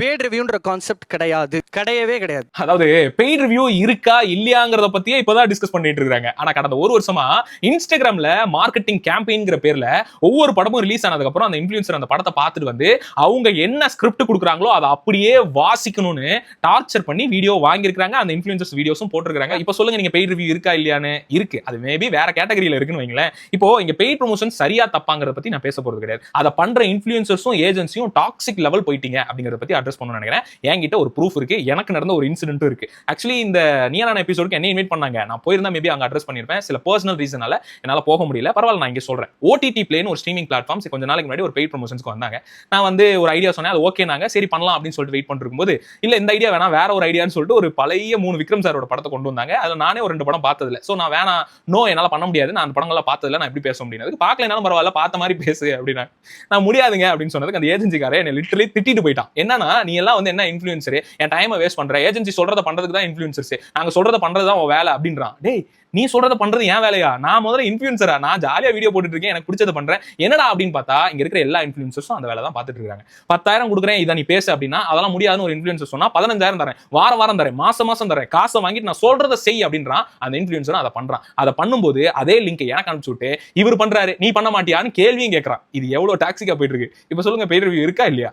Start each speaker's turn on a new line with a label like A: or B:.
A: Paid ரிவ்யூன்ற concept கிடையவே கிடையாது.
B: அதாவது பெய்ட் ரிவ்யூ இருக்கா இல்லையாங்கிறத பத்தியே இப்பதான் டிஸ்கஸ் பண்ணிட்டு இருக்காங்க. ஆனா கடந்த ஒரு வருஷமா இன்ஸ்டாகிராம்ல மார்க்கெட்டிங் கேம்பெயின்ங்கிற பேர்ல ஒவ்வொரு படமும் ரிலீஸ் ஆனதுக்கு அப்புறம் அந்த இன்ஃப்ளூயன்சர் அந்த படத்தை பார்த்துட்டு வந்து அவங்க என்ன ஸ்கிரிப்ட் கொடுக்குறாங்களோ அதை அப்படியே வாசிக்கணும்னு டார்ச்சர் பண்ணி வீடியோ வாங்கியிருக்காங்க. அந்த இன்ஃப்ளூயன்சர்ஸ் வீடியோஸும் போட்டிருக்காங்க. இப்போ சொல்லுங்க, நீங்க பெய்ட் ரிவ்யூ இருக்கா இல்லையான்னு? இருக்கு. அது மேபி வேற கேட்டகரியில இருக்குன்னு வைங்களேன். இப்போ இங்க பெய்ட் ப்ரொமோஷன் சரியா தப்பாங்கிறத பத்தி நான் பேச போறது கிடையாது. அதை பண்ற இன்ஃப்ளூயன்சர்ஸும் ஏஜென்சியும் டாக்ஸிக் லெவல் போயிட்டீங்க அப்படிங்கறத பத்தி அட்ரஸ் பண்ணணும்னு நினைக்கிறேன். என்கிட்ட ஒரு ப்ரூஃப் இருக்கு. எனக்கு நடந்த ஒரு இன்சிடென்ட்டும் இருக்கு. ஆக்சுவலி இந்த நீயான எபிசோடுக்கு என்ன இன்வைட் பண்ணாங்க. நான் போயிருந்தா மேபி அங்க அட்ரஸ் பண்ணிருப்பேன். சில பர்சனல் ரீசனால என்னால போக முடியல. பரவாயில்ல, நான் இங்க சொல்றேன். ஓடிடி பிளேன்னு ஒரு ஸ்ட்ரீமிங் பிளாட்ஃபார்ம்ஸ் கொஞ்ச நாளைக்கு முன்னாடி ஒரு பெய்ட் ப்ரொமோஷன்ஸ்க்கு வந்தாங்க. நான் வந்து ஒரு ஐடியா சொன்னேன். அது ஓகே நாங்க சரி பண்ணலாம் அப்படின்னு சொல்லிட்டு வெயிட் பண்ணிட்டு இருக்கும்போது, இல்ல இந்த ஐடியா வேணா வேற ஒரு ஐடியான்னு சொல்லிட்டு ஒரு பழைய 3 விக்ரம் சாரோட படத்தை கொண்டு வந்தாங்க. அதுல நானே ஒரு 2 படம் பார்த்ததில்ல. சோ நான் வேணா என்னால பண்ண முடியாது. நான் அந்த படங்கள்லாம் பார்த்ததில்ல. நான் எப்படி பேச முடியாது. பார்க்கலனாலும் பரவாயில்ல, பார்த்த மாதிரி பேசு அப்படின்னா நான் முடியாதுங்க அப்படின்னு சொன்னதுக்கு அந்த ஏஜென்சிக்காரே என்ன லிட்டரலி திட்டிட்டு போயிட்டான். என்னன்னா, நீ எல்லாம் வந்து என்ன இன்ஃப்ளூயன்சர், என் டைமை வேஸ்ட் பண்ற, ஏஜென்சி சொல்றத பண்றதுக்கு தான் இன்ஃப்ளூயன்சர்ஸ், நாங்க சொல்றத பண்றது தான் உன் வேலை அப்படின்றான். டேய், நீ சொல்றத பண்றது ஏன் வேலையா? நான் முதல்ல இன்ஃப்ளூயன்சரா? நான் ஜாலியா வீடியோ போட்டுட்டு இருக்கேன், எனக்கு பிடிச்சத பண்றேன். என்னடா அப்படின்னு பார்த்தா இங்க இருக்கிற எல்லா இன்ஃப்ளூயன்சர்ஸும் அந்த வேலை தான் பார்த்துட்டு இருக்காங்க. 10,000 கொடுக்குறேன், இதை நீ பேசு அப்படின்னா அதெல்லாம் முடியாதுன்னு ஒரு இன்ஃப்ளூயன்சர் சொன்னா 15,000 தரேன், வாரம் தரேன், மாசம் தரேன், காசை வாங்கிட்டு நான் சொல்றத செய் அப்படின்றான். அந்த இன்ஃப்ளூயன்சரும் அதை பண்றான். அதை பண்ணும்போது அதே லிங்க் எனக்கு அனுப்பிச்சு விட்டு இவர் பண்றாரு, நீ பண்ண மாட்டியான்னு கேள்வியும் கேட்கறான். இது எவ்வளவு டாக்ஸிக்கா போயிட்டு இருக்கு. இப்ப சொல்லுங்க, பெய்ட் ரிவ்யூ இருக்கா இல்லையா?